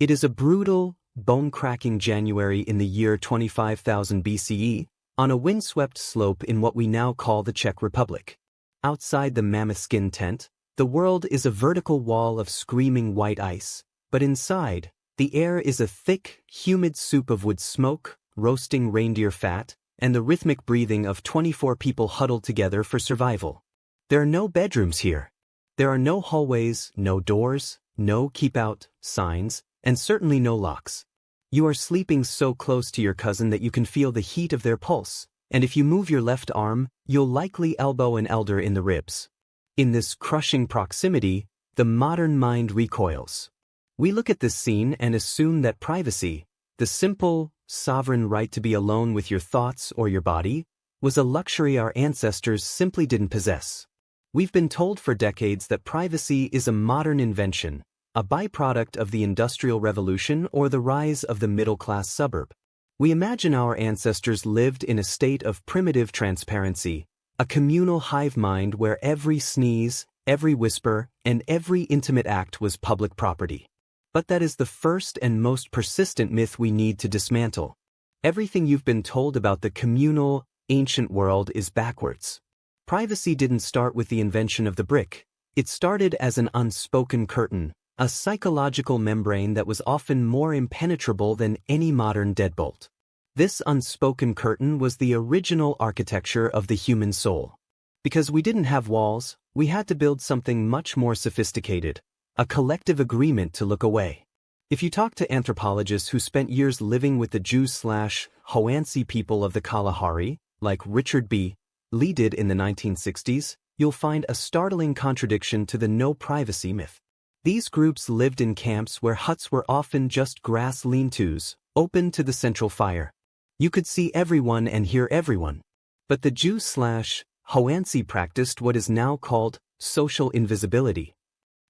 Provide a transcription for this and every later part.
It is a brutal, bone-cracking January in the year 25,000 BCE, on a windswept slope in what we now call the Czech Republic. Outside the mammoth skin tent, the world is a vertical wall of screaming white ice, but inside, the air is a thick, humid soup of wood smoke, roasting reindeer fat, and the rhythmic breathing of 24 people huddled together for survival. There are no bedrooms here. There are no hallways, no doors, no keep-out signs, and certainly no locks. You are sleeping so close to your cousin that you can feel the heat of their pulse, and if you move your left arm, you'll likely elbow an elder in the ribs. In this crushing proximity, the modern mind recoils. We look at this scene and assume that privacy, the simple, sovereign right to be alone with your thoughts or your body, was a luxury our ancestors simply didn't possess. We've been told for decades that privacy is a modern invention, a byproduct of the Industrial Revolution or the rise of the middle-class suburb. We imagine our ancestors lived in a state of primitive transparency, a communal hive mind where every sneeze, every whisper, and every intimate act was public property. But that is the first and most persistent myth we need to dismantle. Everything you've been told about the communal, ancient world is backwards. Privacy didn't start with the invention of the brick. It started as an unspoken curtain, a psychological membrane that was often more impenetrable than any modern deadbolt. This unspoken curtain was the original architecture of the human soul. Because we didn't have walls, we had to build something much more sophisticated, a collective agreement to look away. If you talk to anthropologists who spent years living with the Jews/Hoansi people of the Kalahari, like Richard B. Lee did in the 1960s, you'll find a startling contradiction to the no-privacy myth. These groups lived in camps where huts were often just grass lean-tos, open to the central fire. You could see everyone and hear everyone. But the Jews/Hoansi practiced what is now called social invisibility.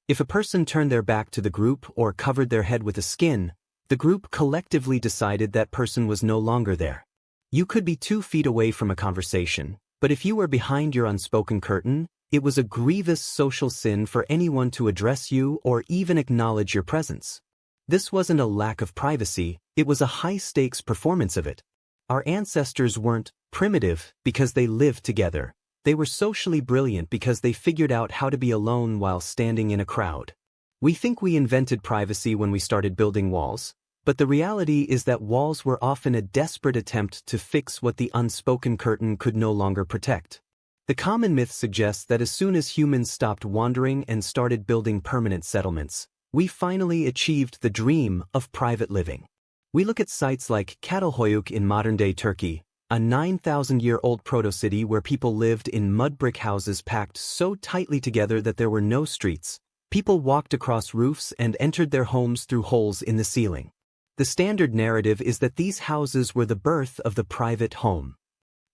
If a person turned their back to the group or covered their head with a skin, the group collectively decided that person was no longer there. You could be 2 feet away from a conversation, but if you were behind your unspoken curtain, it was a grievous social sin for anyone to address you or even acknowledge your presence. This wasn't a lack of privacy, it was a high-stakes performance of it. Our ancestors weren't primitive because they lived together. They were socially brilliant because they figured out how to be alone while standing in a crowd. We think we invented privacy when we started building walls, but the reality is that walls were often a desperate attempt to fix what the unspoken curtain could no longer protect. The common myth suggests that as soon as humans stopped wandering and started building permanent settlements, we finally achieved the dream of private living. We look at sites like Çatalhöyük in modern-day Turkey, a 9,000-year-old proto-city where people lived in mud brick houses packed so tightly together that there were no streets. People walked across roofs and entered their homes through holes in the ceiling. The standard narrative is that these houses were the birth of the private home.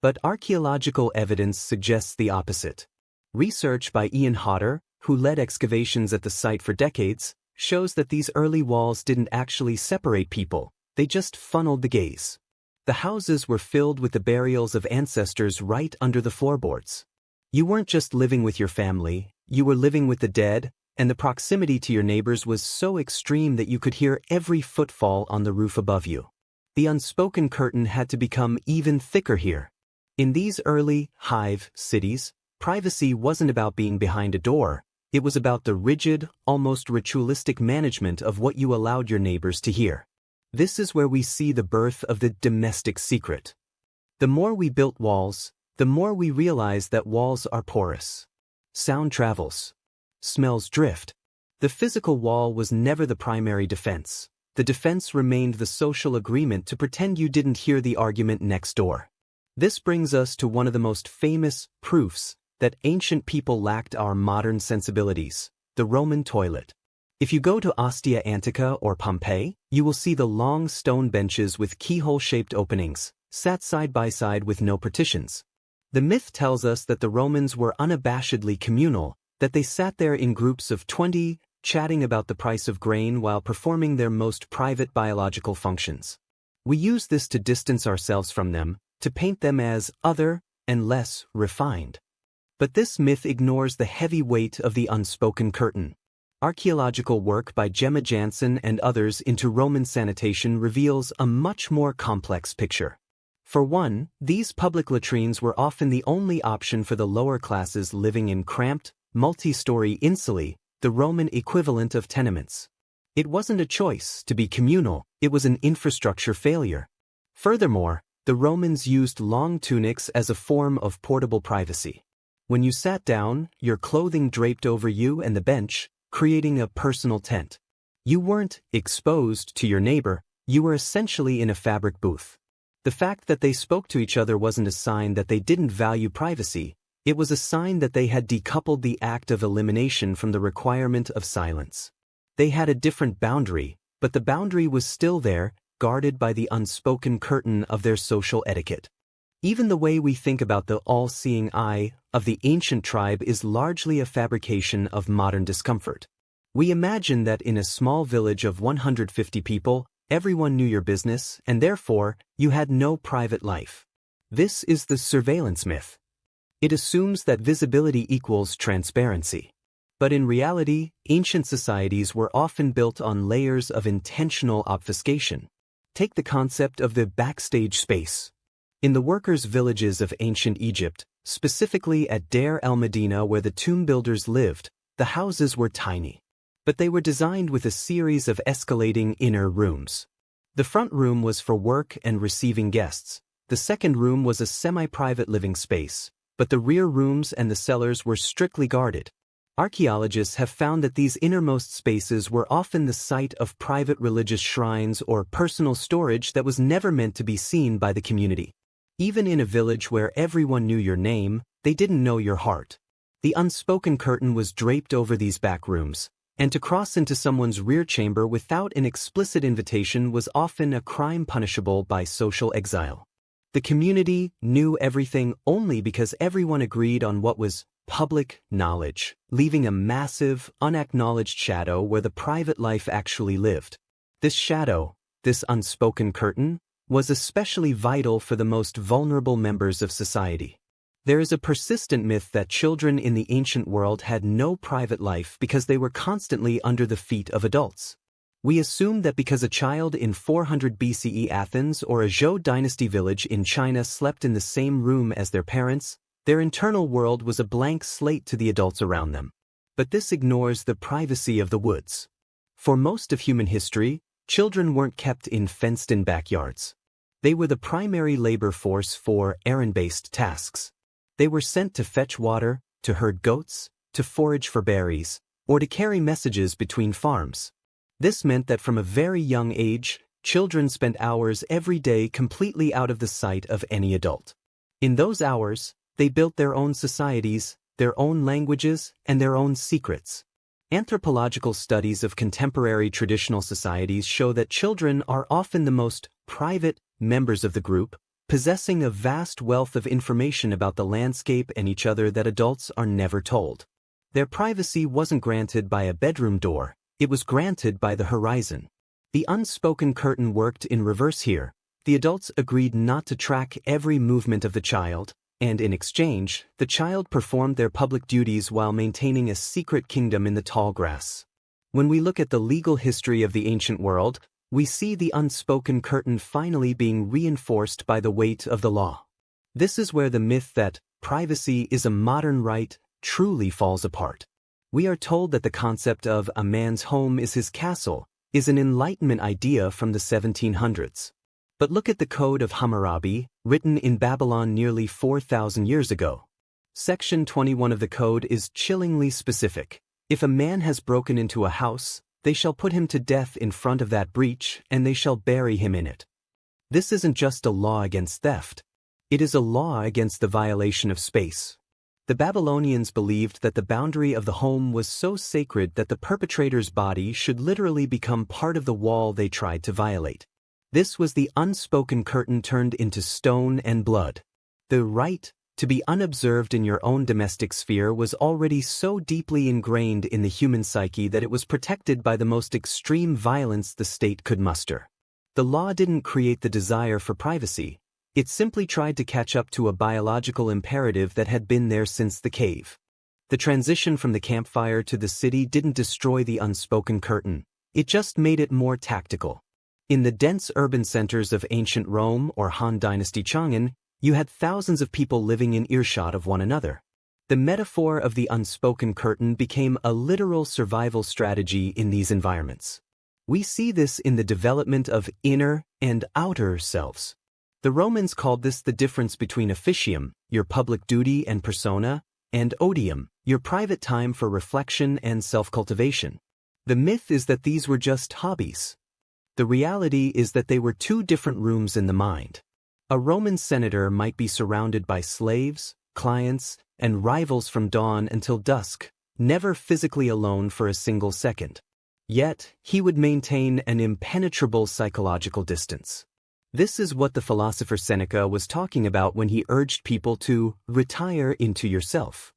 But archaeological evidence suggests the opposite. Research by Ian Hodder, who led excavations at the site for decades, shows that these early walls didn't actually separate people, they just funneled the gaze. The houses were filled with the burials of ancestors right under the floorboards. You weren't just living with your family, you were living with the dead, and the proximity to your neighbors was so extreme that you could hear every footfall on the roof above you. The unspoken curtain had to become even thicker here. In these early, hive cities, privacy wasn't about being behind a door, it was about the rigid, almost ritualistic management of what you allowed your neighbors to hear. This is where we see the birth of the domestic secret. The more we built walls, the more we realized that walls are porous. Sound travels. Smells drift. The physical wall was never the primary defense. The defense remained the social agreement to pretend you didn't hear the argument next door. This brings us to one of the most famous proofs that ancient people lacked our modern sensibilities, the Roman toilet. If you go to Ostia Antica or Pompeii, you will see the long stone benches with keyhole-shaped openings, sat side by side with no partitions. The myth tells us that the Romans were unabashedly communal, that they sat there in groups of 20, chatting about the price of grain while performing their most private biological functions. We use this to distance ourselves from them, to paint them as other and less refined. But this myth ignores the heavy weight of the unspoken curtain. Archaeological work by Gemma Jansen and others into Roman sanitation reveals a much more complex picture. For one, these public latrines were often the only option for the lower classes living in cramped, multi-story insulae, the Roman equivalent of tenements. It wasn't a choice to be communal, it was an infrastructure failure. Furthermore, the Romans used long tunics as a form of portable privacy. When you sat down, your clothing draped over you and the bench, creating a personal tent. You weren't exposed to your neighbor, you were essentially in a fabric booth. The fact that they spoke to each other wasn't a sign that they didn't value privacy, it was a sign that they had decoupled the act of elimination from the requirement of silence. They had a different boundary, but the boundary was still there, guarded by the unspoken curtain of their social etiquette. Even the way we think about the all-seeing eye of the ancient tribe is largely a fabrication of modern discomfort. We imagine that in a small village of 150 people, everyone knew your business, and therefore, you had no private life. This is the surveillance myth. It assumes that visibility equals transparency. But in reality, ancient societies were often built on layers of intentional obfuscation. Take the concept of the backstage space. In the workers' villages of ancient Egypt, specifically at Deir el-Medina where the tomb builders lived, the houses were tiny. But they were designed with a series of escalating inner rooms. The front room was for work and receiving guests. The second room was a semi-private living space, but the rear rooms and the cellars were strictly guarded. Archaeologists have found that these innermost spaces were often the site of private religious shrines or personal storage that was never meant to be seen by the community. Even in a village where everyone knew your name, they didn't know your heart. The unspoken curtain was draped over these back rooms, and to cross into someone's rear chamber without an explicit invitation was often a crime punishable by social exile. The community knew everything only because everyone agreed on what was public knowledge, leaving a massive, unacknowledged shadow where the private life actually lived. This shadow, this unspoken curtain, was especially vital for the most vulnerable members of society. There is a persistent myth that children in the ancient world had no private life because they were constantly under the feet of adults. We assume that because a child in 400 BCE Athens or a Zhou dynasty village in China slept in the same room as their parents, their internal world was a blank slate to the adults around them. But this ignores the privacy of the woods. For most of human history, children weren't kept in fenced-in backyards. They were the primary labor force for errand-based tasks. They were sent to fetch water, to herd goats, to forage for berries, or to carry messages between farms. This meant that from a very young age, children spent hours every day completely out of the sight of any adult. In those hours, they built their own societies, their own languages, and their own secrets. Anthropological studies of contemporary traditional societies show that children are often the most private members of the group, possessing a vast wealth of information about the landscape and each other that adults are never told. Their privacy wasn't granted by a bedroom door, it was granted by the horizon. The unspoken curtain worked in reverse here. The adults agreed not to track every movement of the child, and in exchange, the child performed their public duties while maintaining a secret kingdom in the tall grass. When we look at the legal history of the ancient world, we see the unspoken curtain finally being reinforced by the weight of the law. This is where the myth that privacy is a modern right truly falls apart. We are told that the concept of a man's home is his castle is an Enlightenment idea from the 1700s. But look at the Code of Hammurabi, written in Babylon nearly 4,000 years ago. Section 21 of the code is chillingly specific. If a man has broken into a house, they shall put him to death in front of that breach, and they shall bury him in it. This isn't just a law against theft. It is a law against the violation of space. The Babylonians believed that the boundary of the home was so sacred that the perpetrator's body should literally become part of the wall they tried to violate. This was the unspoken curtain turned into stone and blood. The right to be unobserved in your own domestic sphere was already so deeply ingrained in the human psyche that it was protected by the most extreme violence the state could muster. The law didn't create the desire for privacy. It simply tried to catch up to a biological imperative that had been there since the cave. The transition from the campfire to the city didn't destroy the unspoken curtain, it just made it more tactical. In the dense urban centers of ancient Rome or Han Dynasty Chang'an, you had thousands of people living in earshot of one another. The metaphor of the unspoken curtain became a literal survival strategy in these environments. We see this in the development of inner and outer selves. The Romans called this the difference between officium, your public duty and persona, and odium, your private time for reflection and self-cultivation. The myth is that these were just hobbies. The reality is that they were two different rooms in the mind. A Roman senator might be surrounded by slaves, clients, and rivals from dawn until dusk, never physically alone for a single second. Yet, he would maintain an impenetrable psychological distance. This is what the philosopher Seneca was talking about when he urged people to retire into yourself.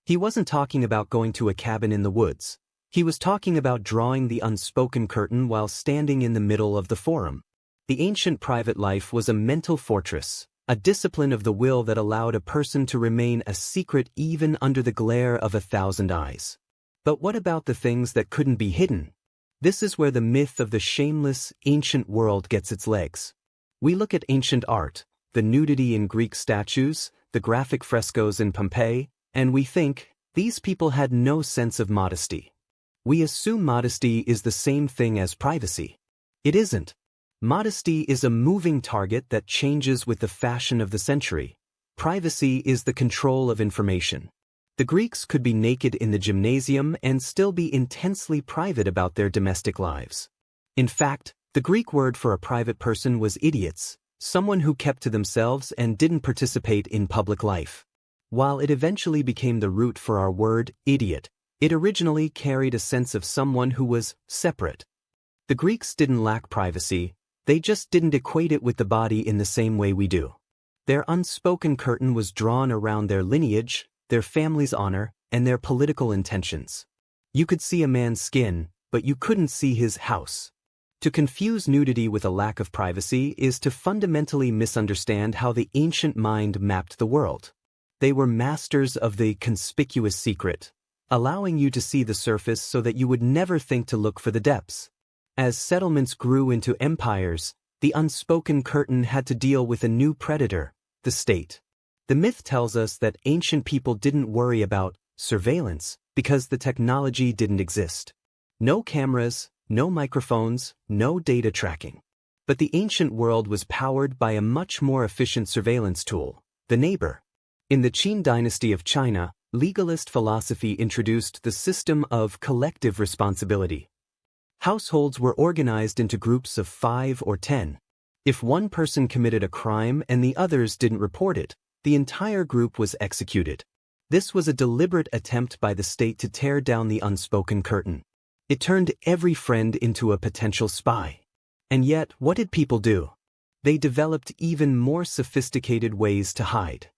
He wasn't talking about going to a cabin in the woods. He was talking about drawing the unspoken curtain while standing in the middle of the forum. The ancient private life was a mental fortress, a discipline of the will that allowed a person to remain a secret even under the glare of 1,000 eyes. But what about the things that couldn't be hidden? This is where the myth of the shameless, ancient world gets its legs. We look at ancient art, the nudity in Greek statues, the graphic frescoes in Pompeii, and we think, these people had no sense of modesty. We assume modesty is the same thing as privacy. It isn't. Modesty is a moving target that changes with the fashion of the century. Privacy is the control of information. The Greeks could be naked in the gymnasium and still be intensely private about their domestic lives. In fact, the Greek word for a private person was idiots, someone who kept to themselves and didn't participate in public life. While it eventually became the root for our word, idiot, it originally carried a sense of someone who was separate. The Greeks didn't lack privacy, they just didn't equate it with the body in the same way we do. Their unspoken curtain was drawn around their lineage, their family's honor, and their political intentions. You could see a man's skin, but you couldn't see his house. To confuse nudity with a lack of privacy is to fundamentally misunderstand how the ancient mind mapped the world. They were masters of the conspicuous secret, allowing you to see the surface so that you would never think to look for the depths. As settlements grew into empires, the unspoken curtain had to deal with a new predator, the state. The myth tells us that ancient people didn't worry about surveillance because the technology didn't exist. No cameras, no microphones, no data tracking. But the ancient world was powered by a much more efficient surveillance tool, the neighbor. In the Qin dynasty of China, legalist philosophy introduced the system of collective responsibility. Households were organized into groups of 5 or 10. If one person committed a crime and the others didn't report it, the entire group was executed. This was a deliberate attempt by the state to tear down the unspoken curtain. It turned every friend into a potential spy. And yet, what did people do? They developed even more sophisticated ways to hide.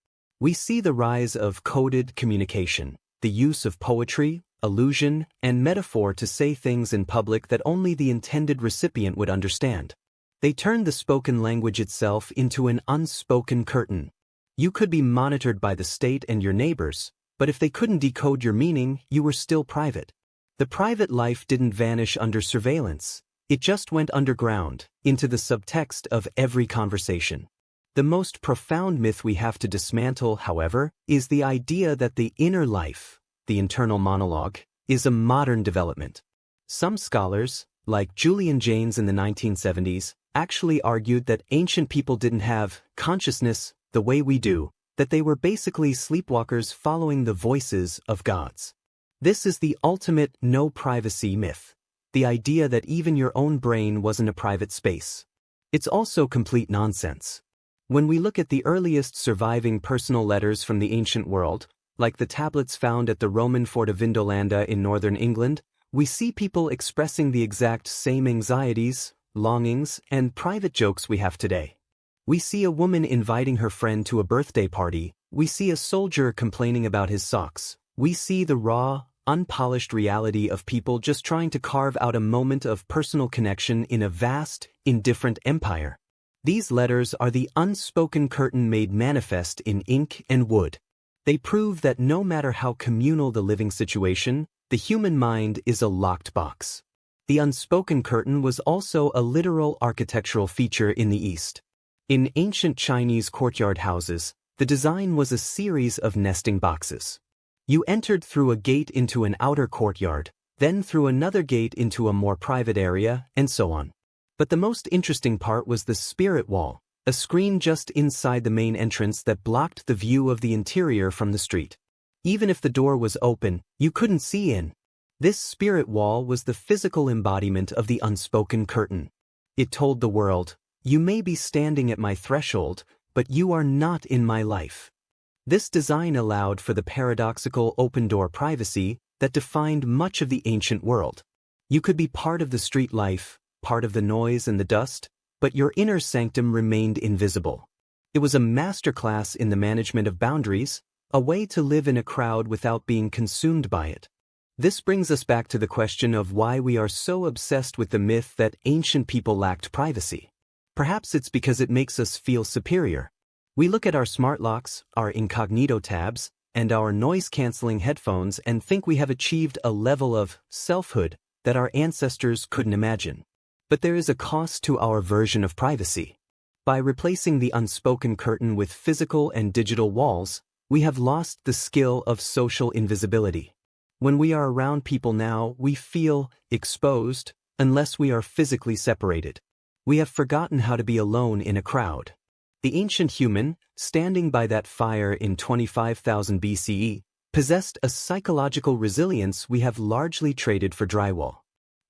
We see the rise of coded communication, the use of poetry, allusion, and metaphor to say things in public that only the intended recipient would understand. They turned the spoken language itself into an unspoken curtain. You could be monitored by the state and your neighbors, but if they couldn't decode your meaning, you were still private. The private life didn't vanish under surveillance. It just went underground, into the subtext of every conversation. The most profound myth we have to dismantle, however, is the idea that the inner life, the internal monologue, is a modern development. Some scholars, like Julian Jaynes in the 1970s, actually argued that ancient people didn't have consciousness the way we do, that they were basically sleepwalkers following the voices of gods. This is the ultimate no privacy myth, the idea that even your own brain wasn't a private space. It's also complete nonsense. When we look at the earliest surviving personal letters from the ancient world, like the tablets found at the Roman fort of Vindolanda in northern England, we see people expressing the exact same anxieties, longings, and private jokes we have today. We see a woman inviting her friend to a birthday party, we see a soldier complaining about his socks, we see the raw, unpolished reality of people just trying to carve out a moment of personal connection in a vast, indifferent empire. These letters are the unspoken curtain made manifest in ink and wood. They prove that no matter how communal the living situation, the human mind is a locked box. The unspoken curtain was also a literal architectural feature in the East. In ancient Chinese courtyard houses, the design was a series of nesting boxes. You entered through a gate into an outer courtyard, then through another gate into a more private area, and so on. But the most interesting part was the spirit wall, a screen just inside the main entrance that blocked the view of the interior from the street. Even if the door was open, you couldn't see in. This spirit wall was the physical embodiment of the unspoken curtain. It told the world, "You may be standing at my threshold, but you are not in my life." This design allowed for the paradoxical open-door privacy that defined much of the ancient world. You could be part of the street life, part of the noise and the dust, but your inner sanctum remained invisible. It was a masterclass in the management of boundaries, a way to live in a crowd without being consumed by it. This brings us back to the question of why we are so obsessed with the myth that ancient people lacked privacy. Perhaps it's because it makes us feel superior. We look at our smart locks, our incognito tabs, and our noise-canceling headphones and think we have achieved a level of selfhood that our ancestors couldn't imagine. But there is a cost to our version of privacy. By replacing the unspoken curtain with physical and digital walls, we have lost the skill of social invisibility. When we are around people now, we feel exposed unless we are physically separated. We have forgotten how to be alone in a crowd. The ancient human, standing by that fire in 25,000 BCE, possessed a psychological resilience we have largely traded for drywall.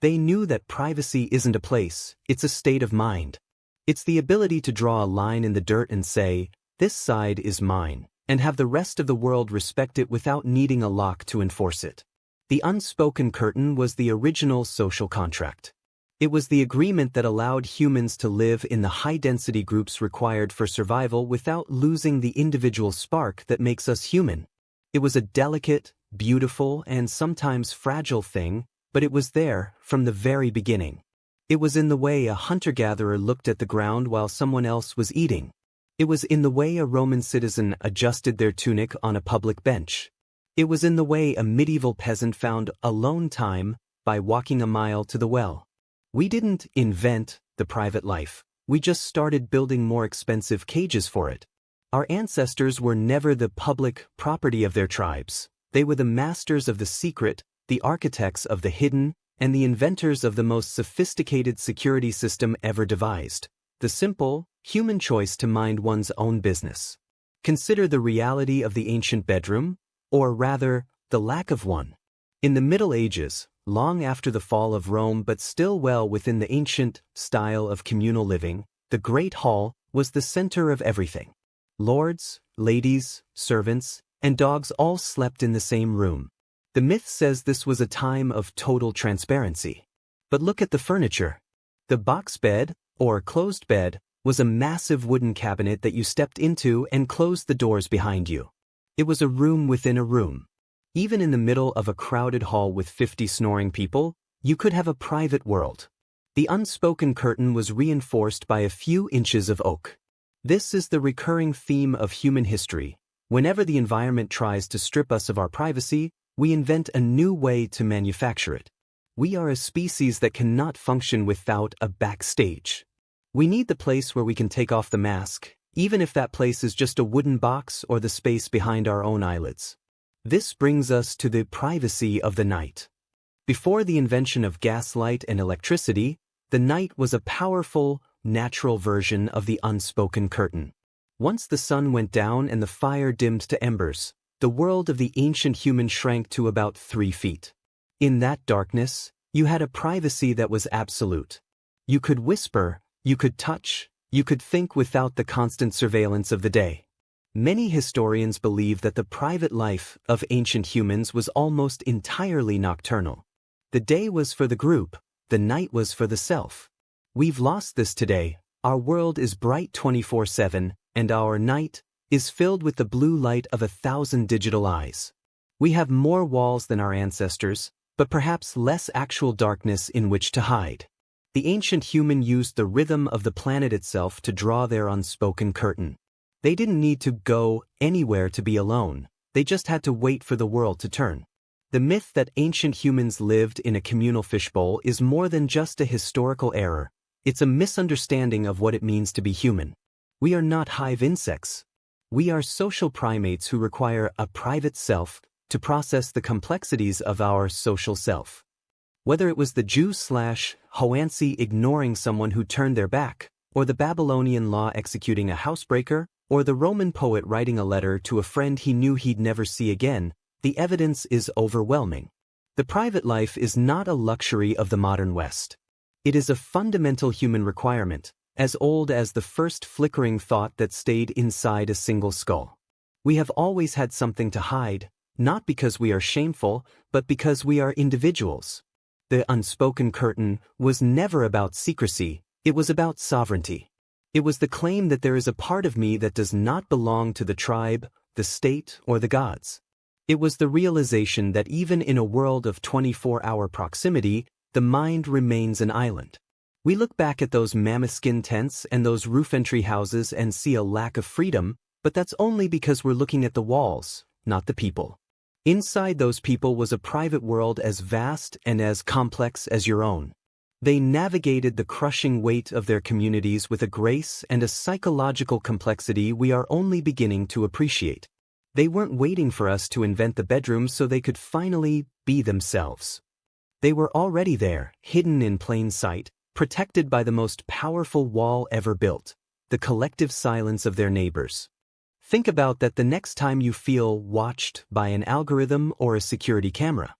They knew that privacy isn't a place, it's a state of mind. It's the ability to draw a line in the dirt and say, "This side is mine," and have the rest of the world respect it without needing a lock to enforce it. The unspoken curtain was the original social contract. It was the agreement that allowed humans to live in the high-density groups required for survival without losing the individual spark that makes us human. It was a delicate, beautiful, and sometimes fragile thing, but it was there from the very beginning. It was in the way a hunter-gatherer looked at the ground while someone else was eating. It was in the way a Roman citizen adjusted their tunic on a public bench. It was in the way a medieval peasant found alone time by walking a mile to the well. We didn't invent the private life. We just started building more expensive cages for it. Our ancestors were never the public property of their tribes. They were the masters of the secret, the architects of the hidden, and the inventors of the most sophisticated security system ever devised: the simple, human choice to mind one's own business. Consider the reality of the ancient bedroom, or rather, the lack of one. In the Middle Ages, long after the fall of Rome but still well within the ancient style of communal living, the Great Hall was the center of everything. Lords, ladies, servants, and dogs all slept in the same room. The myth says this was a time of total transparency. But look at the furniture. The box bed, or closed bed, was a massive wooden cabinet that you stepped into and closed the doors behind you. It was a room within a room. Even in the middle of a crowded hall with 50 snoring people, you could have a private world. The unspoken curtain was reinforced by a few inches of oak. This is the recurring theme of human history. Whenever the environment tries to strip us of our privacy, we invent a new way to manufacture it. We are a species that cannot function without a backstage. We need the place where we can take off the mask, even if that place is just a wooden box or the space behind our own eyelids. This brings us to the privacy of the night. Before the invention of gaslight and electricity, the night was a powerful, natural version of the unspoken curtain. Once the sun went down and the fire dimmed to embers, the world of the ancient human shrank to about 3 feet. In that darkness, you had a privacy that was absolute. You could whisper, you could touch, you could think without the constant surveillance of the day. Many historians believe that the private life of ancient humans was almost entirely nocturnal. The day was for the group, the night was for the self. We've lost this today. Our world is bright 24/7, and our night is filled with the blue light of 1,000 digital eyes. We have more walls than our ancestors, but perhaps less actual darkness in which to hide. The ancient human used the rhythm of the planet itself to draw their unspoken curtain. They didn't need to go anywhere to be alone. They just had to wait for the world to turn. The myth that ancient humans lived in a communal fishbowl is more than just a historical error. It's a misunderstanding of what it means to be human. We are not hive insects. We are social primates who require a private self to process the complexities of our social self. Whether it was the Jew/Hoansi ignoring someone who turned their back, or the Babylonian law executing a housebreaker, or the Roman poet writing a letter to a friend he knew he'd never see again, the evidence is overwhelming. The private life is not a luxury of the modern West. It is a fundamental human requirement, as old as the first flickering thought that stayed inside a single skull. We have always had something to hide, not because we are shameful, but because we are individuals. The unspoken curtain was never about secrecy, it was about sovereignty. It was the claim that there is a part of me that does not belong to the tribe, the state, or the gods. It was the realization that even in a world of 24-hour proximity, the mind remains an island. We look back at those mammoth-skin tents and those roof-entry houses and see a lack of freedom, but that's only because we're looking at the walls, not the people. Inside those people was a private world as vast and as complex as your own. They navigated the crushing weight of their communities with a grace and a psychological complexity we are only beginning to appreciate. They weren't waiting for us to invent the bedroom so they could finally be themselves. They were already there, hidden in plain sight, protected by the most powerful wall ever built, the collective silence of their neighbors. Think about that the next time you feel watched by an algorithm or a security camera.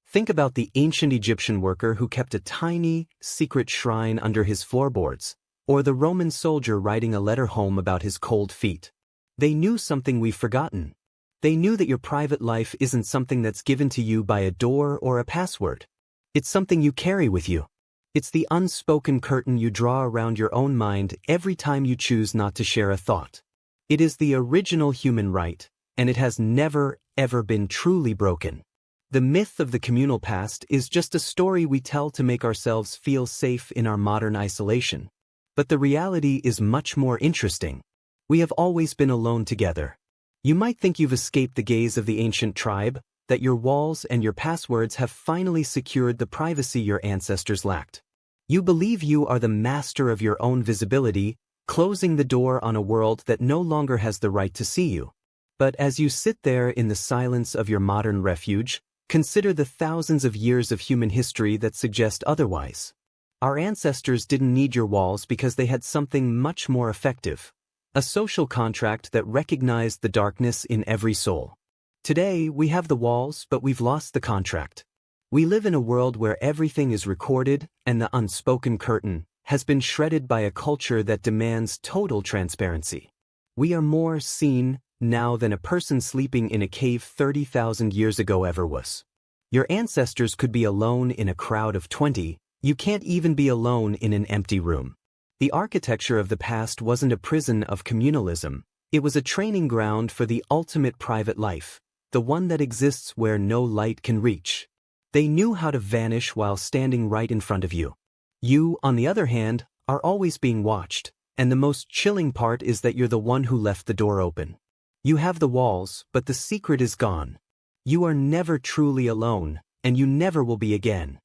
Think about the ancient Egyptian worker who kept a tiny, secret shrine under his floorboards, or the Roman soldier writing a letter home about his cold feet. They knew something we've forgotten. They knew that your private life isn't something that's given to you by a door or a password. It's something you carry with you. It's the unspoken curtain you draw around your own mind every time you choose not to share a thought. It is the original human right, and it has never, ever been truly broken. The myth of the communal past is just a story we tell to make ourselves feel safe in our modern isolation. But the reality is much more interesting. We have always been alone together. You might think you've escaped the gaze of the ancient tribe, that your walls and your passwords have finally secured the privacy your ancestors lacked. You believe you are the master of your own visibility, closing the door on a world that no longer has the right to see you. But as you sit there in the silence of your modern refuge, consider the thousands of years of human history that suggest otherwise. Our ancestors didn't need your walls because they had something much more effective, a social contract that recognized the darkness in every soul. Today, we have the walls, but we've lost the contract. We live in a world where everything is recorded, and the unspoken curtain has been shredded by a culture that demands total transparency. We are more seen now than a person sleeping in a cave 30,000 years ago ever was. Your ancestors could be alone in a crowd of 20, you can't even be alone in an empty room. The architecture of the past wasn't a prison of communalism, it was a training ground for the ultimate private life, the one that exists where no light can reach. They knew how to vanish while standing right in front of you. You, on the other hand, are always being watched, and the most chilling part is that you're the one who left the door open. You have the walls, but the secret is gone. You are never truly alone, and you never will be again.